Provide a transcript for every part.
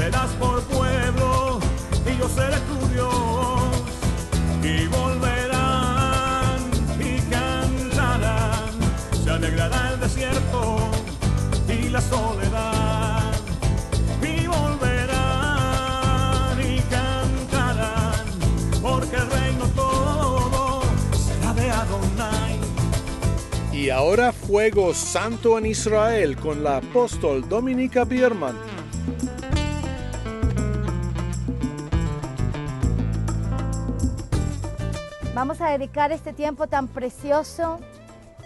serás por pueblo y yo seré tu Dios. Y volverán y cantarán, se alegrará el desierto y la soledad. Y volverán y cantarán, porque el reino todo será de Adonai. Y ahora Fuego Santo en Israel con la apóstol Dominica Biermann. Vamos a dedicar este tiempo tan precioso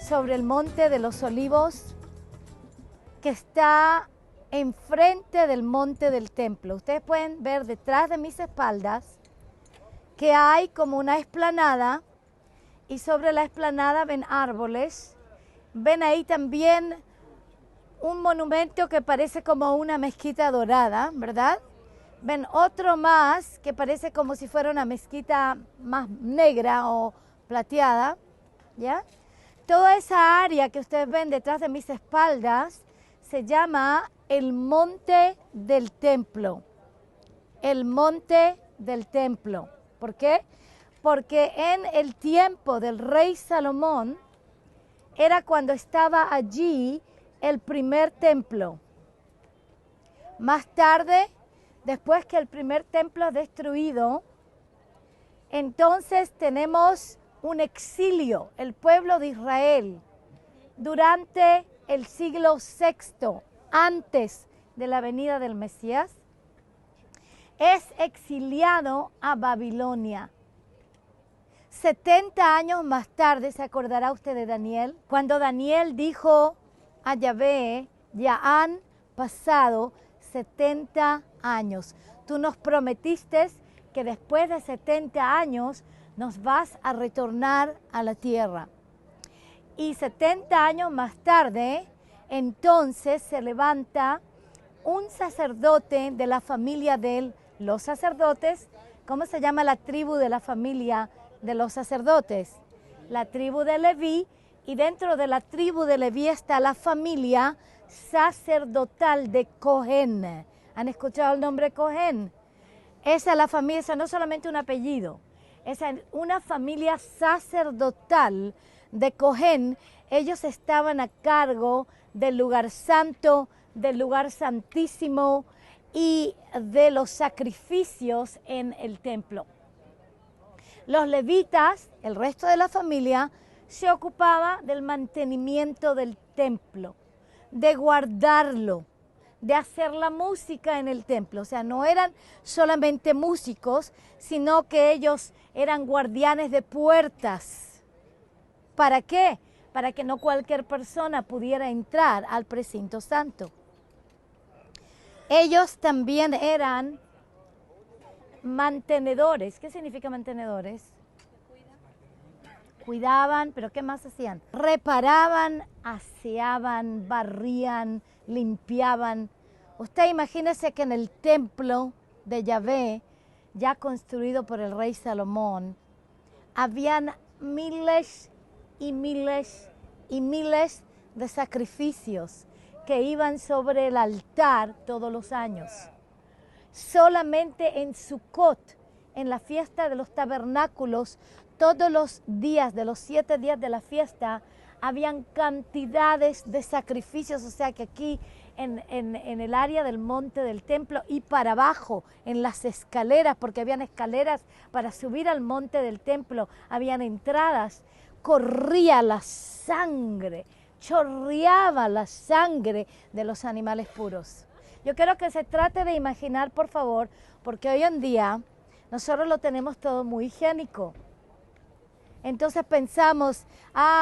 sobre el Monte de los Olivos, que está enfrente del Monte del Templo. Ustedes pueden ver detrás de mis espaldas que hay como una explanada, y sobre la explanada ven árboles. Ven ahí también un monumento que parece como una mezquita dorada, ¿verdad? Ven otro más que parece como si fuera una mezquita más negra o plateada, ¿ya? Toda esa área que ustedes ven detrás de mis espaldas se llama el Monte del Templo. El Monte del Templo. ¿Por qué? Porque en el tiempo del rey Salomón era cuando estaba allí el primer templo. Más tarde, después que el primer templo es destruido, entonces tenemos un exilio, el pueblo de Israel, durante el siglo VI, antes de la venida del Mesías, es exiliado a Babilonia. 70 años más tarde, ¿se acordará usted de Daniel? Cuando Daniel dijo a Yahvé, ya han pasado 70 años. Tú nos prometiste que después de 70 años nos vas a retornar a la tierra. Y 70 años más tarde, entonces se levanta un sacerdote de la familia de los sacerdotes. ¿Cómo se llama la tribu de la familia de los sacerdotes? La tribu de Leví, y dentro de la tribu de Leví está la familia sacerdotal de Cohen. ¿Han escuchado el nombre Cohen? Esa es la familia, esa no es solamente un apellido, esa es una familia sacerdotal de Cohen. Ellos estaban a cargo del lugar santo, del lugar santísimo y de los sacrificios en el templo. Los levitas, el resto de la familia, se ocupaba del mantenimiento del templo, de guardarlo, de hacer la música en el templo. O sea, no eran solamente músicos, sino que ellos eran guardianes de puertas. ¿Para qué? Para que no cualquier persona pudiera entrar al precinto santo. Ellos también eran mantenedores. ¿Qué significa mantenedores? Cuidaban, pero ¿qué más hacían? Reparaban, aseaban, barrían, limpiaban. Usted imagínese que en el templo de Yahvé, ya construido por el rey Salomón, habían miles y miles y miles de sacrificios que iban sobre el altar todos los años. Solamente en Sucot, en la fiesta de los tabernáculos, todos los días de los 7 días de la fiesta, habían cantidades de sacrificios. O sea que aquí en el área del monte del templo y para abajo, en las escaleras, porque habían escaleras para subir al monte del templo, habían entradas, corría la sangre, chorreaba la sangre de los animales puros. Yo quiero que se trate de imaginar, por favor, porque hoy en día nosotros lo tenemos todo muy higiénico. Entonces pensamos,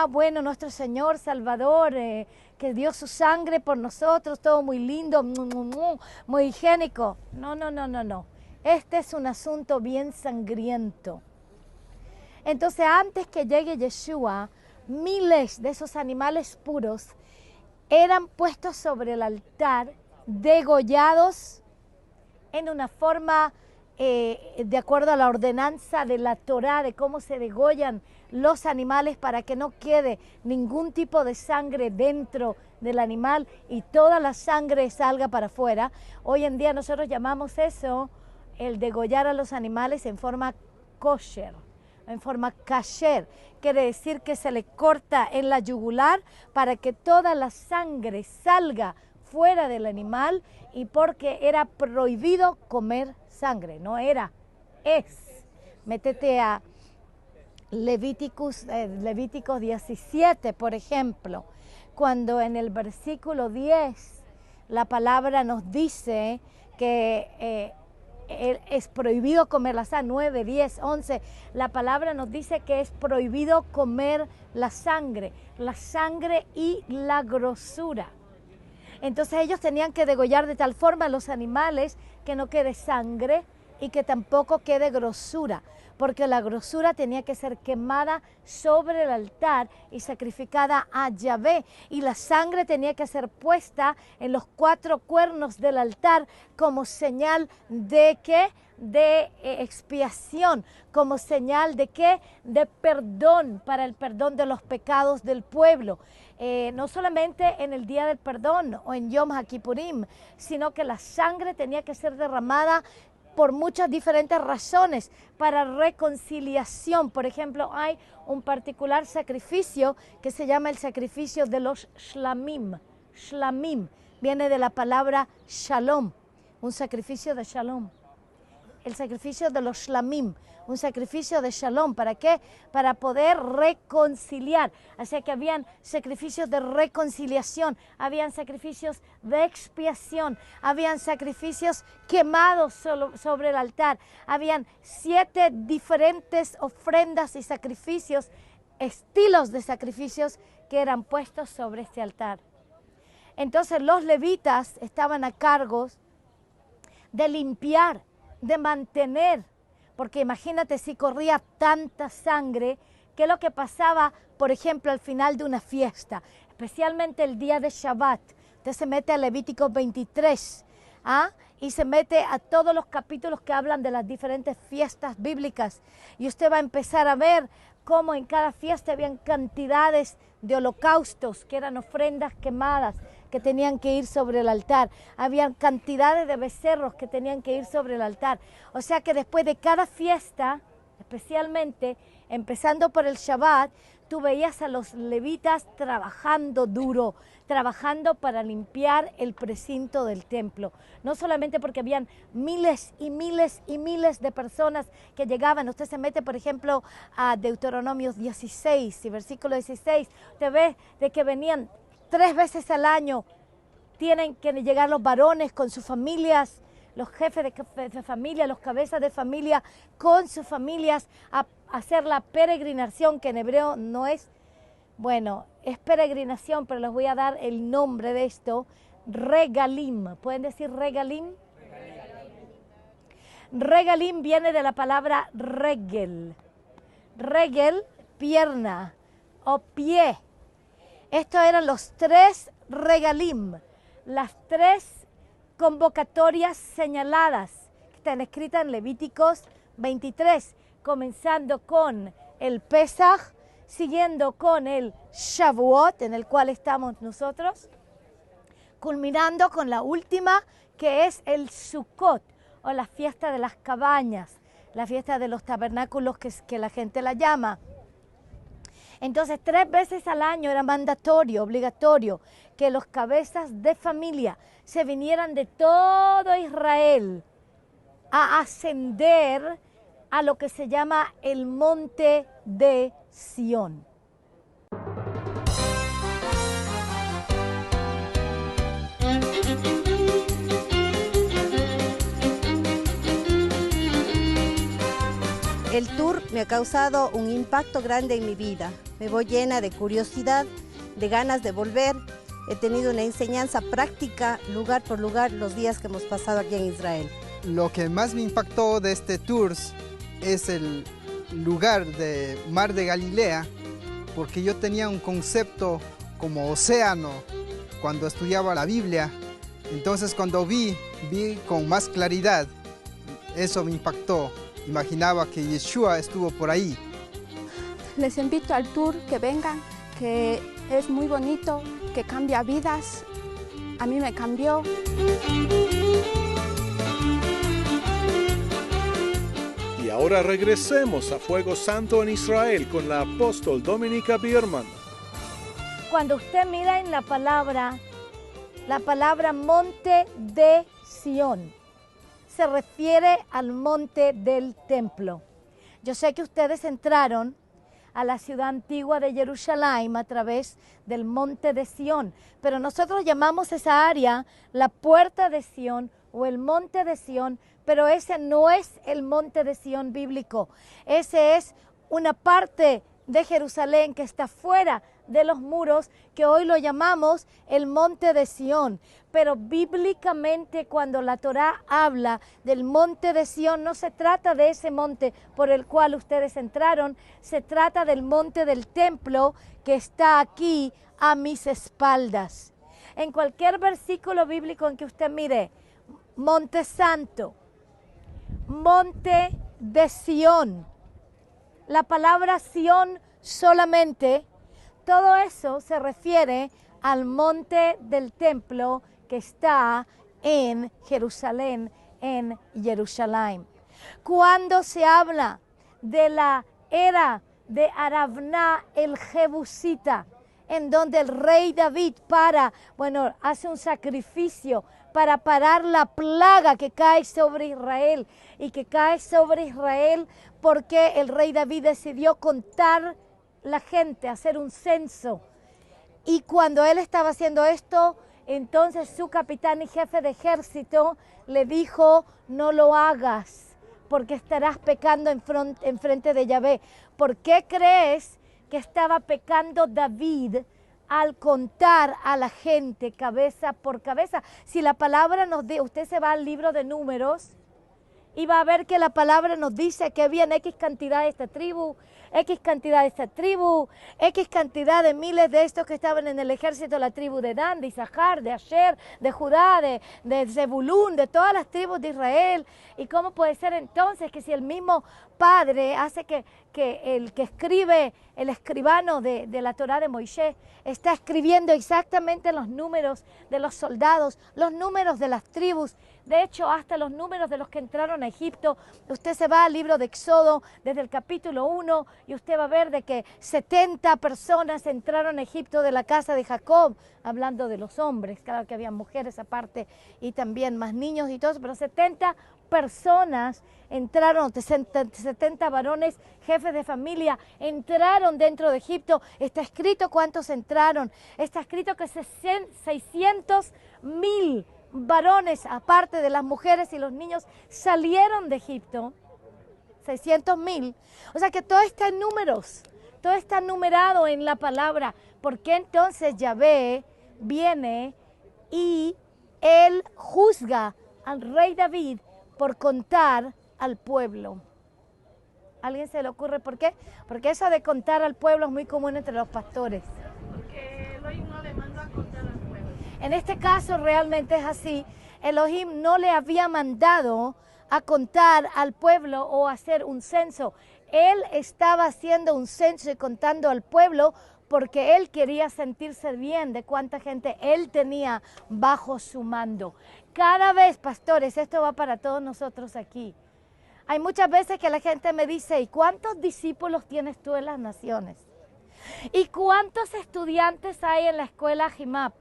bueno, nuestro Señor Salvador, que dio su sangre por nosotros, todo muy lindo, muy higiénico. No, no, no, no, no. Este es un asunto bien sangriento. Entonces, antes que llegue Yeshua, miles de esos animales puros eran puestos sobre el altar, degollados en una forma de acuerdo a la ordenanza de la Torá, de cómo se degollan los animales para que no quede ningún tipo de sangre dentro del animal y toda la sangre salga para afuera. Hoy en día nosotros llamamos eso el degollar a los animales en forma kosher, en forma kasher. Quiere decir que se le corta en la yugular para que toda la sangre salga fuera del animal, y porque era prohibido comer sangre, no era, es. Métete a Levíticos 17, por ejemplo, cuando en el versículo 10 la palabra nos dice que es prohibido comer la sangre. 9, 10, 11, la palabra nos dice que es prohibido comer la sangre y la grosura. Entonces ellos tenían que degollar de tal forma a los animales que no quede sangre y que tampoco quede grosura, porque la grosura tenía que ser quemada sobre el altar y sacrificada a Yahvé, y la sangre tenía que ser puesta en los 4 cuernos del altar como señal de ¿qué? De expiación, como señal de ¿qué? De perdón, para el perdón de los pecados del pueblo. No solamente en el día del perdón o en Yom HaKippurim, sino que la sangre tenía que ser derramada por muchas diferentes razones, para reconciliación. Por ejemplo, hay un particular sacrificio que se llama el sacrificio de los shlamim. Shlamim viene de la palabra shalom, un sacrificio de shalom. El sacrificio de los shlamim, un sacrificio de shalom. ¿Para qué? Para poder reconciliar. Así que habían sacrificios de reconciliación, habían sacrificios de expiación, habían sacrificios quemados sobre el altar, habían 7 diferentes ofrendas y sacrificios, estilos de sacrificios que eran puestos sobre este altar. Entonces los levitas estaban a cargo de limpiar, de mantener, porque imagínate si corría tanta sangre, ¿qué es lo que pasaba, por ejemplo, al final de una fiesta? Especialmente el día de Shabbat. Usted se mete a Levítico 23, y se mete a todos los capítulos que hablan de las diferentes fiestas bíblicas, y usted va a empezar a ver cómo en cada fiesta habían cantidades de holocaustos, que eran ofrendas quemadas, que tenían que ir sobre el altar. Habían cantidades de becerros que tenían que ir sobre el altar. O sea que después de cada fiesta, especialmente empezando por el Shabbat, tú veías a los levitas trabajando duro, trabajando para limpiar el precinto del templo. No solamente porque habían miles y miles y miles de personas que llegaban. Usted se mete, por ejemplo, a Deuteronomio 16 y versículo 16. Usted ve de que venían 3 veces al año, tienen que llegar los varones con sus familias, los jefes de familia, los cabezas de familia con sus familias a hacer la peregrinación, que en hebreo no es, bueno, es peregrinación, pero les voy a dar el nombre de esto, regalim. ¿Pueden decir regalim? Regalim viene de la palabra regel. Regel, pierna o pie. Estos eran los 3 regalim, las 3 convocatorias señaladas que están escritas en Levíticos 23, comenzando con el Pesaj, siguiendo con el Shavuot, en el cual estamos nosotros, culminando con la última, que es el Sukkot, o la fiesta de las cabañas, la fiesta de los tabernáculos que la gente la llama. Entonces 3 veces al año era mandatorio, obligatorio, que los cabezas de familia se vinieran de todo Israel a ascender a lo que se llama el monte de Sión. El tour me ha causado un impacto grande en mi vida. Me voy llena de curiosidad, de ganas de volver. He tenido una enseñanza práctica, lugar por lugar, los días que hemos pasado aquí en Israel. Lo que más me impactó de este tour es el lugar de Mar de Galilea, porque yo tenía un concepto como océano cuando estudiaba la Biblia. Entonces cuando vi con más claridad Eso me impactó. Imaginaba que Yeshua estuvo por ahí. Les invito al tour, que vengan, que es muy bonito, que cambia vidas. A mí me cambió. Y ahora regresemos a Fuego Santo en Israel con la apóstol Dominica Biermann. Cuando usted mira en la palabra monte de Sión, se refiere al monte del templo. Yo sé que ustedes entraron a la ciudad antigua de Jerusalén a través del monte de Sión, pero nosotros llamamos esa área la puerta de Sión o el monte de Sión, pero ese no es el monte de Sión bíblico. Ese es una parte de Jerusalén que está fuera de los muros, que hoy lo llamamos el monte de Sión. Pero bíblicamente, cuando la Torá habla del monte de Sión, no se trata de ese monte por el cual ustedes entraron, se trata del monte del templo que está aquí a mis espaldas. En cualquier versículo bíblico en que usted mire, monte santo, monte de Sión, la palabra Sión solamente, todo eso se refiere al monte del templo que está en Jerusalén, Cuando se habla de la era de Aravná el Jebusita, en donde el rey David hace un sacrificio para parar la plaga que cae sobre Israel, y que cae sobre Israel porque el rey David decidió contar la gente, hacer un censo. Y cuando él estaba haciendo esto, entonces su capitán y jefe de ejército le dijo: no lo hagas, porque estarás pecando en frente de Yahvé. ¿Por qué crees que estaba pecando David al contar a la gente cabeza por cabeza? Si la palabra nos dice, usted se va al libro de Números y va a ver que la palabra nos dice que habían X cantidad de esta tribu, X cantidad de esta tribu, X cantidad de miles de estos que estaban en el ejército de la tribu de Dan, de Isahar, de Asher, de Judá, de Zebulún, de todas las tribus de Israel. ¿Y cómo puede ser entonces que si el mismo Padre hace que el que escribe, el escribano de la Torá de Moisés, está escribiendo exactamente los números de los soldados, los números de las tribus, de hecho hasta los números de los que entraron a Egipto? Usted se va al libro de Éxodo desde el capítulo 1 y usted va a ver de que 70 personas entraron a Egipto de la casa de Jacob, hablando de los hombres, claro que había mujeres aparte y también más niños y todo, pero 70 personas entraron, 70 varones, jefes de familia, entraron dentro de Egipto. Está escrito cuántos entraron, está escrito que 600,000 varones, aparte de las mujeres y los niños, salieron de Egipto. 600,000. O sea que todo está en números, todo está numerado en la palabra. ¿Por qué entonces Yahvé viene y él juzga al rey David por contar al pueblo? ¿A alguien se le ocurre por qué? Porque eso de contar al pueblo es muy común entre los pastores. Porque Elohim no le mandó a contar al pueblo. En este caso realmente es así. Elohim no le había mandado a contar al pueblo o a hacer un censo. Él estaba haciendo un censo y contando al pueblo porque él quería sentirse bien de cuánta gente él tenía bajo su mando. Cada vez, pastores, esto va para todos nosotros aquí. Hay muchas veces que la gente me dice: ¿y cuántos discípulos tienes tú en las naciones? ¿Y cuántos estudiantes hay en la escuela Jimap?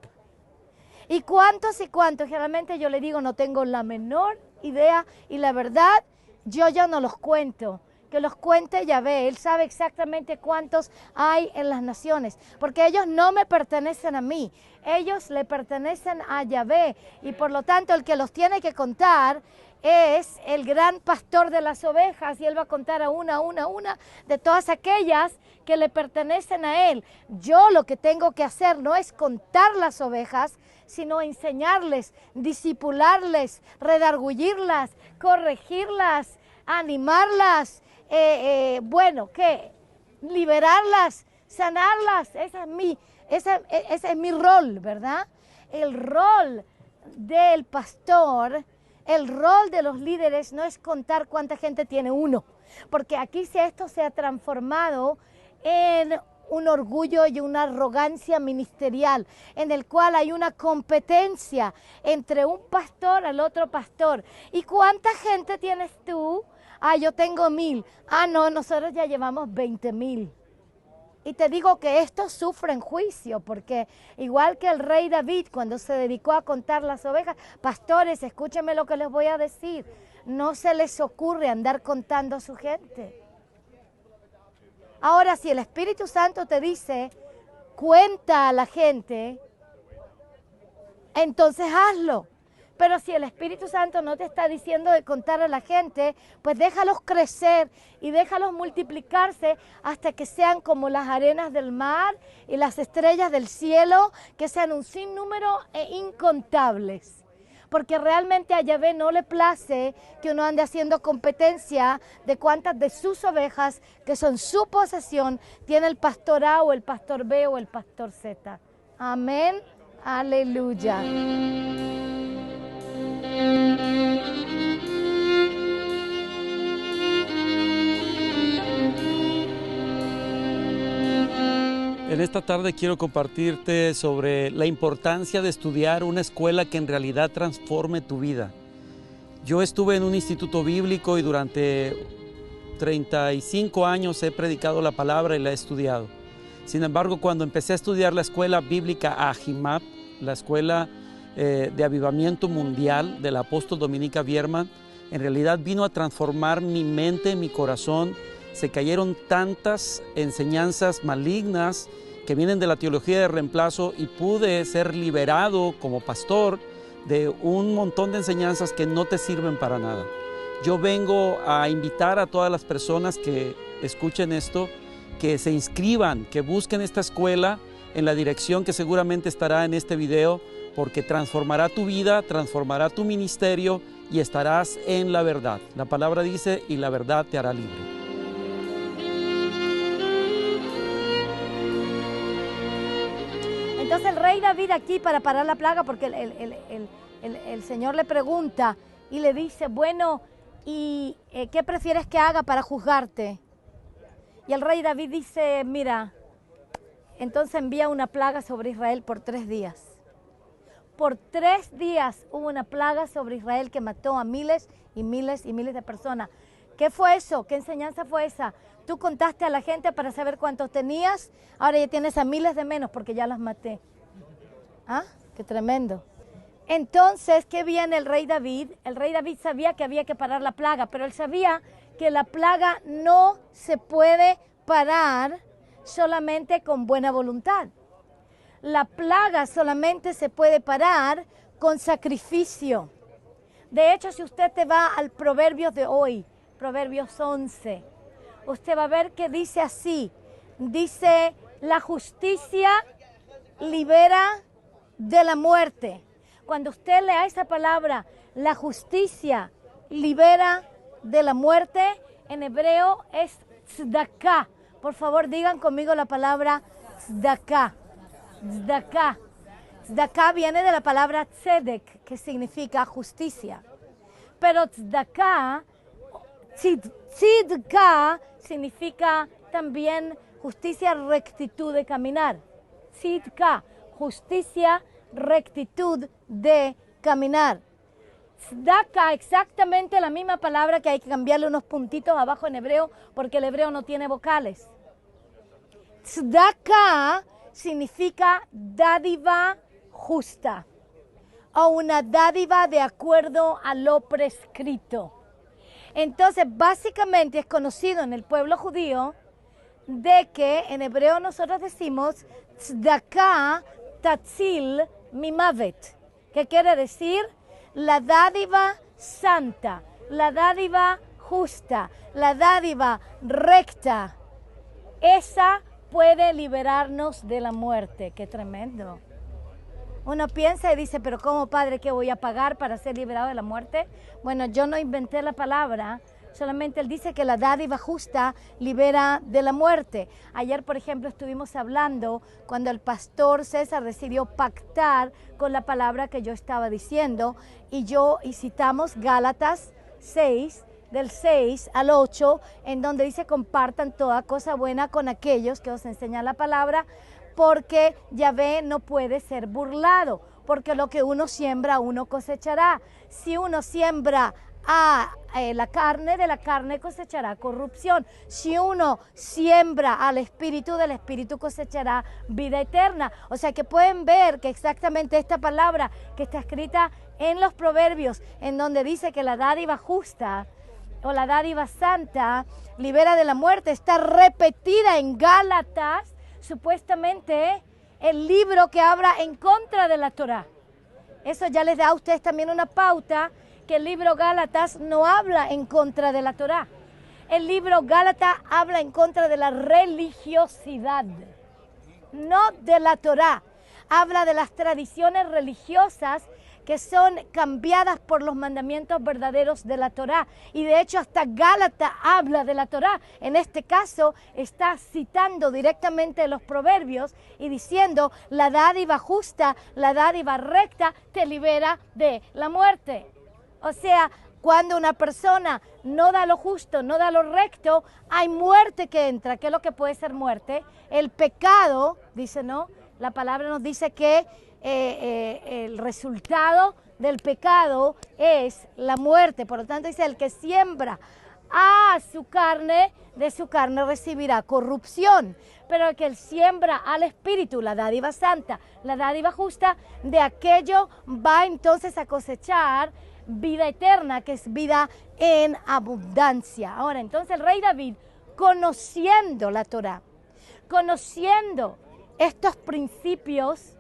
¿Y cuántos y cuántos? Generalmente yo le digo: no tengo la menor idea, y la verdad, yo ya no los cuento. Que los cuente Yahvé, él sabe exactamente cuántos hay en las naciones, porque ellos no me pertenecen a mí, ellos le pertenecen a Yahvé, y por lo tanto el que los tiene que contar es el gran pastor de las ovejas, y él va a contar a una de todas aquellas que le pertenecen a él. Yo lo que tengo que hacer no es contar las ovejas, sino enseñarles, disipularles, redarguirlas, corregirlas, animarlas, liberarlas, sanarlas. Ese es mi rol, ¿verdad? El rol del pastor El rol de los líderes no es contar cuánta gente tiene uno, porque aquí esto se ha transformado en un orgullo y una arrogancia ministerial, en el cual hay una competencia entre un pastor al otro pastor. ¿Y cuánta gente tienes tú? Yo tengo 1000. No, nosotros ya llevamos 20,000. Y te digo que esto sufre en juicio, porque igual que el rey David, cuando se dedicó a contar las ovejas, pastores, escúchenme lo que les voy a decir, no se les ocurre andar contando a su gente. Ahora, si el Espíritu Santo te dice, cuenta a la gente, entonces hazlo. Pero si el Espíritu Santo no te está diciendo de contar a la gente, pues déjalos crecer y déjalos multiplicarse hasta que sean como las arenas del mar y las estrellas del cielo, que sean un sinnúmero e incontables. Porque realmente a Yahvé no le place que uno ande haciendo competencia de cuántas de sus ovejas, que son su posesión, tiene el pastor A o el pastor B o el pastor Z. Amén. Aleluya. En esta tarde quiero compartirte sobre la importancia de estudiar una escuela que en realidad transforme tu vida. Yo estuve en un instituto bíblico y durante 35 años he predicado la palabra y la he estudiado. Sin embargo, cuando empecé a estudiar la escuela bíblica Ahimab, la escuela de avivamiento mundial del apóstol Dominica Biermann, en realidad vino a transformar mi mente, mi corazón. Se cayeron tantas enseñanzas malignas que vienen de la teología de reemplazo y pude ser liberado como pastor de un montón de enseñanzas que no te sirven para nada. Yo vengo a invitar a todas las personas que escuchen esto, que se inscriban, que busquen esta escuela en la dirección que seguramente estará en este video, porque transformará tu vida, transformará tu ministerio y estarás en la verdad. La palabra dice, y la verdad te hará libre. Entonces el rey David aquí, para parar la plaga, porque el Señor le pregunta y le dice, bueno, ¿y qué prefieres que haga para juzgarte? Y el rey David dice, mira, entonces envía una plaga sobre Israel por 3 días. Por 3 días hubo una plaga sobre Israel que mató a miles y miles y miles de personas. ¿Qué fue eso? ¿Qué enseñanza fue esa? Tú contaste a la gente para saber cuántos tenías, ahora ya tienes a miles de menos porque ya las maté. ¡Qué tremendo! Entonces, ¿qué viene el rey David? El rey David sabía que había que parar la plaga, pero él sabía que la plaga no se puede parar solamente con buena voluntad. La plaga solamente se puede parar con sacrificio. De hecho, si usted te va al Proverbios de hoy, Proverbios 11, usted va a ver que dice así, dice, la justicia libera de la muerte. Cuando usted lea esa palabra, la justicia libera de la muerte, en hebreo es tzedakah. Por favor, digan conmigo la palabra tzedakah. Tzedakah. Tzedakah viene de la palabra tzedek, que significa justicia. Pero tzedakah, tzedakah significa también justicia, rectitud de caminar. Tzedakah, justicia, rectitud de caminar. Tzedakah, exactamente la misma palabra, que hay que cambiarle unos puntitos abajo en hebreo porque el hebreo no tiene vocales. Tzedakah significa dádiva justa o una dádiva de acuerdo a lo prescrito. Entonces, básicamente es conocido en el pueblo judío de que en hebreo nosotros decimos tzedakah tatzil mimavet, que quiere decir la dádiva santa, la dádiva justa, la dádiva recta. Esa puede liberarnos de la muerte. ¡Qué tremendo! Uno piensa y dice, pero ¿cómo, padre, qué voy a pagar para ser liberado de la muerte? Bueno, yo no inventé la palabra, Solamente Él dice que la dádiva justa libera de la muerte. Ayer, por ejemplo, estuvimos hablando cuando el pastor César decidió pactar con la palabra que yo estaba diciendo y citamos Gálatas 6, del 6 al 8, en donde dice compartan toda cosa buena con aquellos que os enseñan la palabra, porque Yahvé no puede ser burlado, porque lo que uno siembra, uno cosechará. Si uno siembra la carne, de la carne cosechará corrupción. Si uno siembra al Espíritu, del Espíritu cosechará vida eterna. O sea que pueden ver que exactamente esta palabra que está escrita en los Proverbios, en donde dice que la dádiva justa o la dádiva santa libera de la muerte, está repetida en Gálatas, supuestamente el libro que habla en contra de la Torá. Eso ya les da a ustedes también una pauta, que el libro Gálatas no habla en contra de la Torá. El libro Gálatas habla en contra de la religiosidad, no de la Torá. Habla de las tradiciones religiosas que son cambiadas por los mandamientos verdaderos de la Torá. Y de hecho hasta Gálatas habla de la Torá. En este caso está citando directamente los Proverbios y diciendo la dádiva justa, la dádiva recta te libera de la muerte. O sea, cuando una persona no da lo justo, no da lo recto, hay muerte que entra. ¿Qué es lo que puede ser muerte? El pecado, dice, ¿no? La palabra nos dice que el resultado del pecado es la muerte. Por lo tanto dice, el que siembra a su carne, de su carne recibirá corrupción. Pero el que siembra al Espíritu, la dádiva santa, la dádiva justa, de aquello va entonces a cosechar vida eterna, que es vida en abundancia. Ahora, entonces el rey David, conociendo la Torá, conociendo estos principios,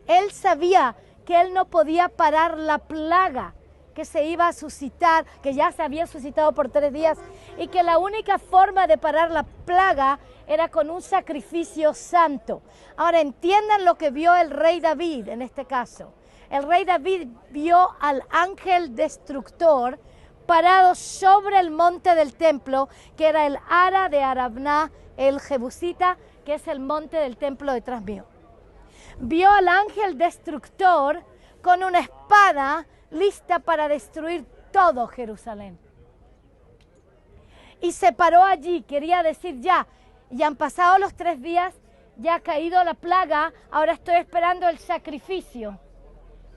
él sabía que él no podía parar la plaga que se iba a suscitar, que ya se había suscitado por 3 días, y que la única forma de parar la plaga era con un sacrificio santo. Ahora entiendan lo que vio el rey David en este caso. El rey David vio al ángel destructor parado sobre el monte del templo, que era el Ara de Arabná, el Jebusita, que es el monte del templo detrás mío. Vio al ángel destructor con una espada lista para destruir todo Jerusalén. Y se paró allí, quería decir ya han pasado los 3 días, ya ha caído la plaga, ahora estoy esperando el sacrificio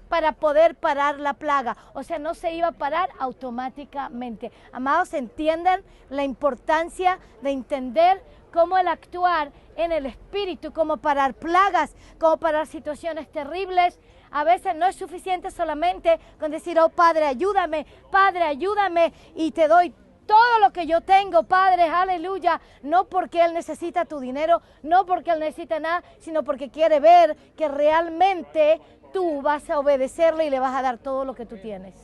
para poder parar la plaga. O sea, no se iba a parar automáticamente. Amados, entiendan la importancia de entender cómo el actuar en el Espíritu, cómo parar plagas, cómo parar situaciones terribles. A veces no es suficiente solamente con decir, oh Padre, ayúdame, y te doy todo lo que yo tengo, Padre, aleluya. No porque Él necesita tu dinero, no porque Él necesita nada, sino porque quiere ver que realmente tú vas a obedecerle y le vas a dar todo lo que tú tienes.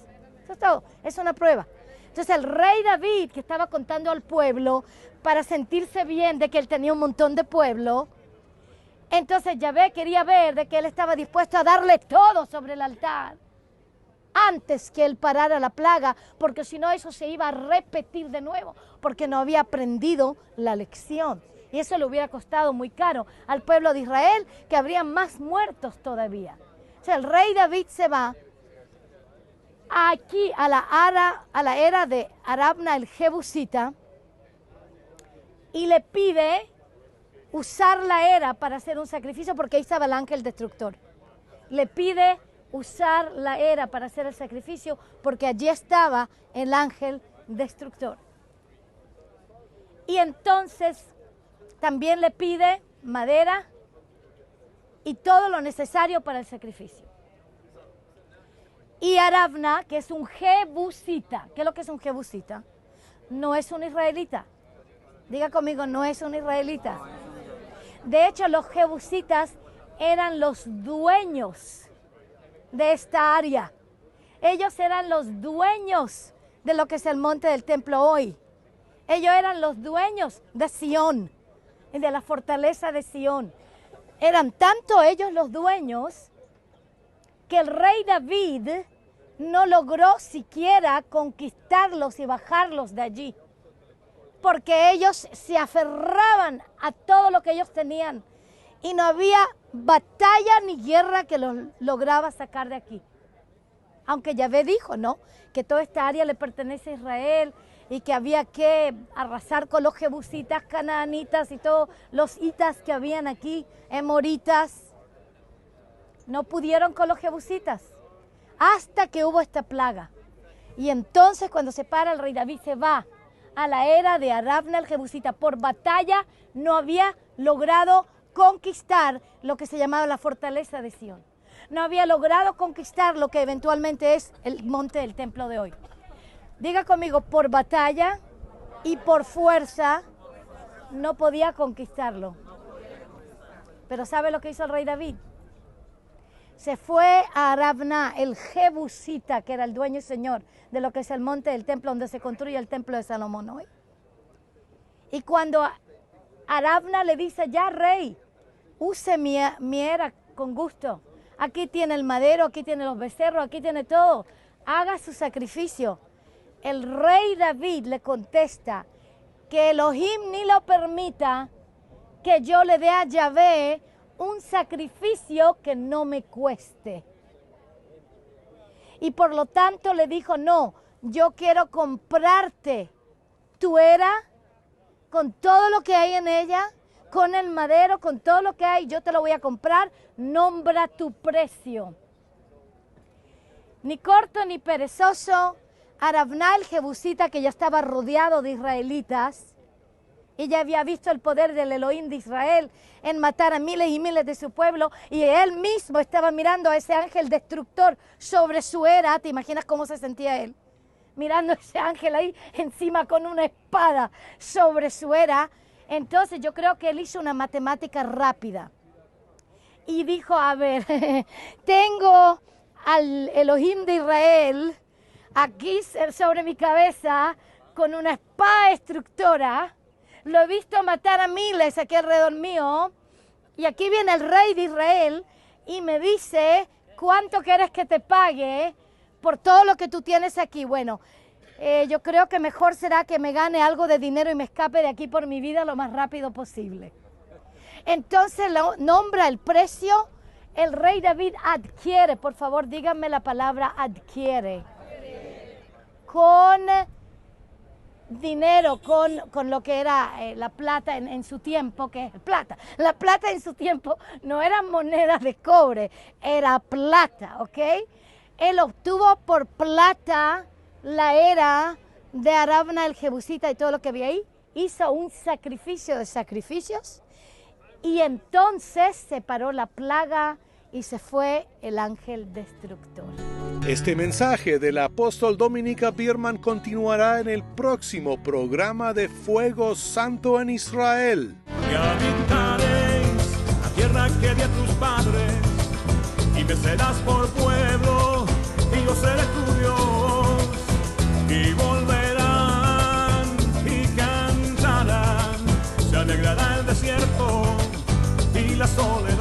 Eso es todo, es una prueba. Entonces el rey David, que estaba contando al pueblo para sentirse bien de que él tenía un montón de pueblo, entonces Yahvé quería ver de que él estaba dispuesto a darle todo sobre el altar antes que él parara la plaga, porque si no eso se iba a repetir de nuevo, porque no había aprendido la lección. Y eso le hubiera costado muy caro al pueblo de Israel, que habría más muertos todavía. O sea, el rey David se va aquí a la era de Arabna el Jebusita y le pide usar la era para hacer un sacrificio, porque ahí estaba el ángel destructor. Le pide usar la era para hacer el sacrificio porque allí estaba el ángel destructor. Y entonces también le pide madera y todo lo necesario para el sacrificio. Y Arabna, que es un jebusita. ¿Qué es lo que es un jebusita? No es un israelita. Diga conmigo, no es un israelita. De hecho, los jebusitas eran los dueños de esta área. Ellos eran los dueños de lo que es el monte del templo hoy. Ellos eran los dueños de Sión y de la fortaleza de Sión. Eran tanto ellos los dueños que el rey David no logró siquiera conquistarlos y bajarlos de allí. porque ellos se aferraban a todo lo que ellos tenían y no había batalla ni guerra que los lograba sacar de aquí. Aunque Yahvé dijo, ¿no?, que toda esta área le pertenece a Israel y que había que arrasar con los jebusitas, canaanitas y todos los hitas que habían aquí, emoritas. No pudieron con los jebusitas hasta que hubo esta plaga. Y entonces cuando se para, el rey David se va a la era de Arabna el jebusita. Por batalla no había logrado conquistar lo que se llamaba la fortaleza de Sión. No había logrado conquistar lo que eventualmente es el monte del templo de hoy. Diga conmigo, por batalla y por fuerza no podía conquistarlo. Pero ¿sabe lo que hizo el rey David? Se fue a Arabna, el jebusita, que era el dueño y señor de lo que es el monte del templo donde se construye el templo de Salomón hoy. Y cuando Arabna le dice, ya rey, use mi era con gusto. Aquí tiene el madero, aquí tiene los becerros, aquí tiene todo. Haga su sacrificio. El rey David le contesta que Elohim ni lo permita que yo le dé a Yahvé un sacrificio que no me cueste. Y por lo tanto le dijo, no, yo quiero comprarte tu era con todo lo que hay en ella, con el madero, con todo lo que hay, yo te lo voy a comprar, nombra tu precio. Ni corto ni perezoso, Arabna el jebusita, que ya estaba rodeado de israelitas, y ya había visto el poder del Elohim de Israel en matar a miles y miles de su pueblo, y él mismo estaba mirando a ese ángel destructor sobre su era. ¿Te imaginas cómo se sentía él? Mirando a ese ángel ahí encima con una espada sobre su era. Entonces yo creo que él hizo una matemática rápida y dijo, a ver, tengo al Elohim de Israel aquí sobre mi cabeza con una espada destructora. Lo he visto matar a miles aquí alrededor mío. Y aquí viene el rey de Israel y me dice, ¿cuánto quieres que te pague por todo lo que tú tienes aquí? Bueno, yo creo que mejor será que me gane algo de dinero y me escape de aquí por mi vida lo más rápido posible. Entonces nombra el precio. El rey David adquiere, por favor díganme la palabra adquiere. Con dinero, con lo que era la plata en su tiempo, que es plata. La plata en su tiempo no eran monedas de cobre, era plata, ¿ok? Él obtuvo por plata la era de Arabna el jebusita y todo lo que había ahí. Hizo un sacrificio de sacrificios y entonces se paró la plaga y se fue el ángel destructor. Este mensaje del apóstol Dominica Biermann continuará en el próximo programa de Fuego Santo en Israel. Y habitaréis la tierra que di a tus padres, y me serás por pueblo, y yo seré tu Dios. Y volverán y cantarán, se alegrará el desierto y la soledad.